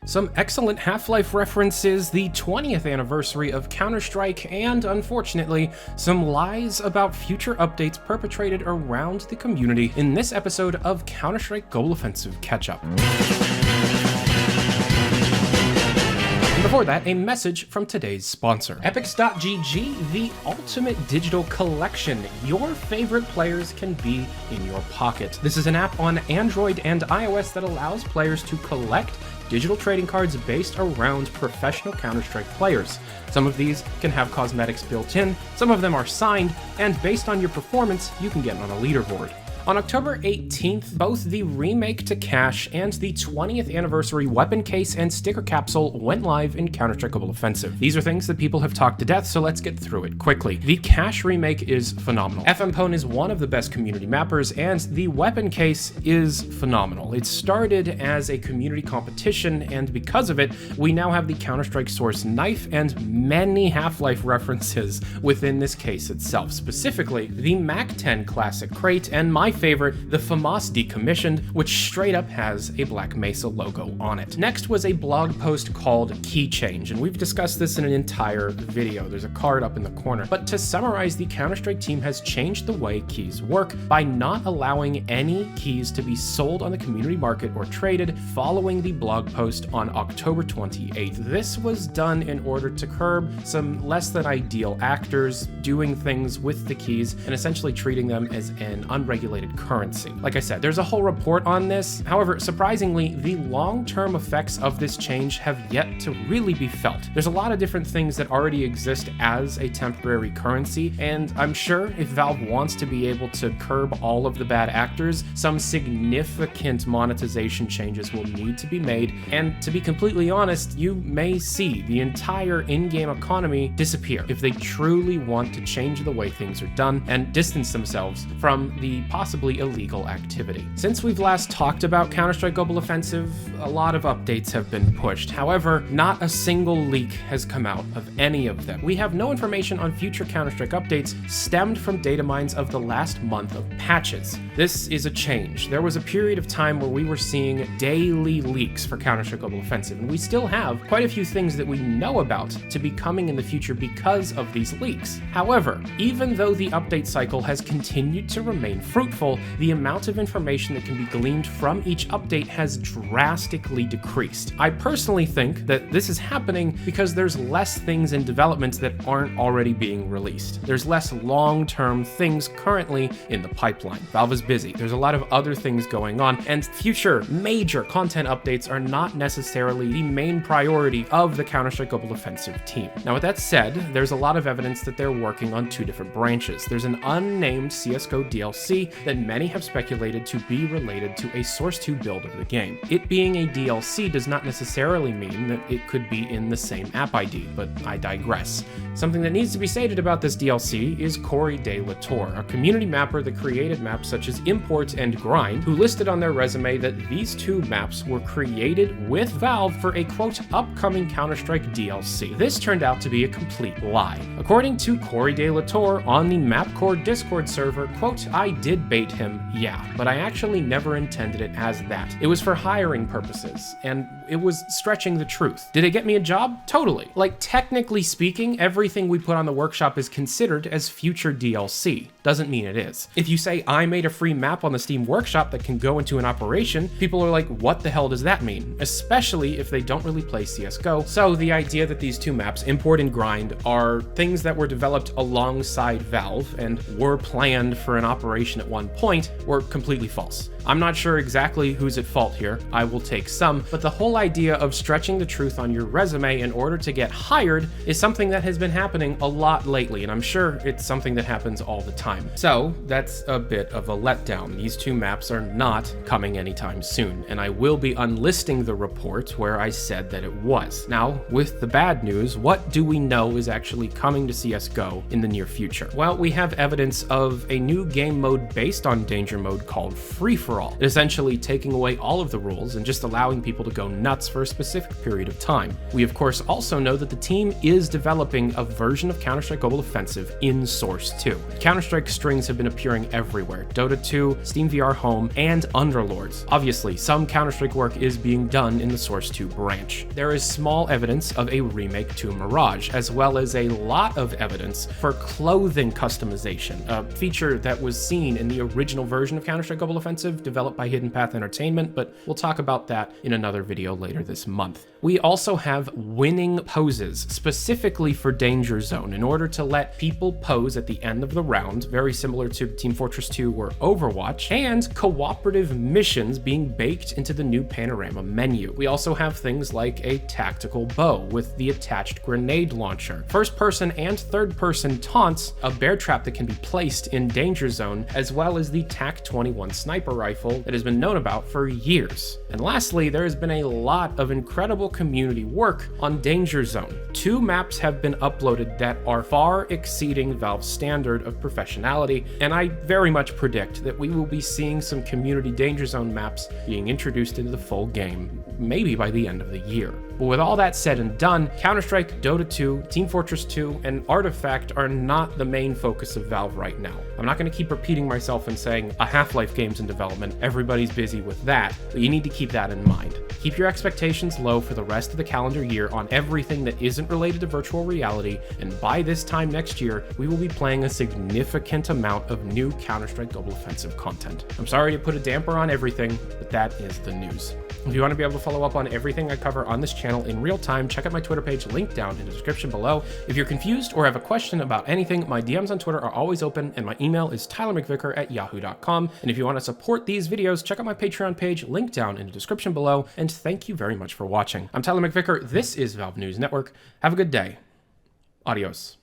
Some excellent Half-Life references, the 20th anniversary of Counter-Strike, and unfortunately, some lies about future updates perpetrated around the community in this episode of Counter-Strike Global Offensive Ketchup. Before that, a message from today's sponsor. Epics.gg, the ultimate digital collection. Your favorite players can be in your pocket. This is an app on Android and iOS that allows players to collect digital trading cards based around professional Counter-Strike players. Some of these can have cosmetics built in, some of them are signed, and based on your performance, you can get on a leaderboard. On October 18th, both the remake to Cache and the 20th anniversary weapon case and sticker capsule went live in Counter-Strike Global Offensive. These are things that people have talked to death, so let's get through it quickly. The Cache remake is phenomenal. FMPone is one of the best community mappers, and the weapon case is phenomenal. It started as a community competition, and because of it, we now have the Counter-Strike source knife and many Half-Life references within this case itself. Specifically, the MAC-10 Classic crate, and my favorite, the FAMAS Decommissioned, which straight up has a Black Mesa logo on it. Next was a blog post called Key Change, and we've discussed this in an entire video. There's a card up in the corner. But to summarize, the Counter-Strike team has changed the way keys work by not allowing any keys to be sold on the community market or traded following the blog post on October 28th. This was done in order to curb some less than ideal actors doing things with the keys and essentially treating them as an unregulated currency. Like I said, there's a whole report on this. However, surprisingly, the long-term effects of this change have yet to really be felt. There's a lot of different things that already exist as a temporary currency, and I'm sure if Valve wants to be able to curb all of the bad actors, some significant monetization changes will need to be made, and to be completely honest, you may see the entire in-game economy disappear if they truly want to change the way things are done and distance themselves from the possibly illegal activity. Since we've last talked about Counter-Strike Global Offensive, a lot of updates have been pushed. However, not a single leak has come out of any of them. We have no information on future Counter-Strike updates stemmed from data mines of the last month of patches. This is a change. There was a period of time where we were seeing daily leaks for Counter-Strike Global Offensive, and we still have quite a few things that we know about to be coming in the future because of these leaks. However, even though the update cycle has continued to remain fruitful, the amount of information that can be gleaned from each update has drastically decreased. I personally think that this is happening because there's less things in development that aren't already being released. There's less long-term things currently in the pipeline. Valve is busy. There's a lot of other things going on, and future major content updates are not necessarily the main priority of the Counter-Strike Global Offensive team. Now, with that said, there's a lot of evidence that they're working on two different branches. There's an unnamed CSGO DLC that many have speculated to be related to a Source 2 build of the game. It being a DLC does not necessarily mean that it could be in the same app ID, but I digress. Something that needs to be stated about this DLC is Corey De La Torre, a community mapper that created maps such as Import and Grind, who listed on their resume that these two maps were created with Valve for a quote upcoming Counter-Strike DLC. This turned out to be a complete lie. According to Corey De La Torre on the MapCore Discord server, quote, I did bait him, yeah, but I actually never intended it as that. It was for hiring purposes, and it was stretching the truth. Did it get me a job? Totally. Like, technically speaking, everything we put on the workshop is considered as future DLC. Doesn't mean it is. If you say, I made a free map on the Steam Workshop that can go into an operation, people are like, what the hell does that mean? Especially if they don't really play CSGO. So the idea that these two maps, Import and Grind, are things that were developed alongside Valve and were planned for an operation at one point were completely false. I'm not sure exactly who's at fault here. I will take some, but the whole idea of stretching the truth on your resume in order to get hired is something that has been happening a lot lately, and I'm sure it's something that happens all the time. So that's a bit of a letdown. These two maps are not coming anytime soon, and I will be unlisting the report where I said that it was. Now, with the bad news, what do we know is actually coming to CSGO in the near future? Well, we have evidence of a new game mode based on Danger Mode called Free For free-for-all, essentially taking away all of the rules and just allowing people to go nuts for a specific period of time. We of course also know that the team is developing a version of Counter-Strike Global Offensive in Source 2. Counter-Strike strings have been appearing everywhere: Dota 2, Steam VR Home, and Underlords. Obviously, some Counter-Strike work is being done in the Source 2 branch. There is small evidence of a remake to Mirage, as well as a lot of evidence for clothing customization, a feature that was seen in the original version of Counter-Strike Global Offensive developed by Hidden Path Entertainment, but we'll talk about that in another video later this month. We also have winning poses, specifically for Danger Zone, in order to let people pose at the end of the round, very similar to Team Fortress 2 or Overwatch, and cooperative missions being baked into the new panorama menu. We also have things like a tactical bow with the attached grenade launcher, first-person and third-person taunts, a bear trap that can be placed in Danger Zone, as well as the TAC-21 sniper rifle that has been known about for years. And lastly, there has been a lot of incredible community work on Danger Zone. 2 maps have been uploaded that are far exceeding Valve's standard of professionality, and I very much predict that we will be seeing some community Danger Zone maps being introduced into the full game, maybe by the end of the year. But with all that said and done, Counter-Strike, Dota 2, Team Fortress 2, and Artifact are not the main focus of Valve right now. I'm not going to keep repeating myself and saying a Half-Life game's in development, everybody's busy with that, but you need to keep that in mind. Keep your expectations low for the rest of the calendar year on everything that isn't related to virtual reality, and by this time next year, we will be playing a significant amount of new Counter-Strike Global Offensive content. I'm sorry to put a damper on everything, but that is the news. If you want to be able to follow up on everything I cover on this channel in real time, check out my Twitter page, linked down in the description below. If you're confused or have a question about anything, my DMs on Twitter are always open, and my email is tylermcvicker@yahoo.com. And if you want to support these videos, check out my Patreon page, linked down in the description below, and thank you very much for watching. I'm Tyler McVicker, this is Valve News Network. Have a good day. Adios.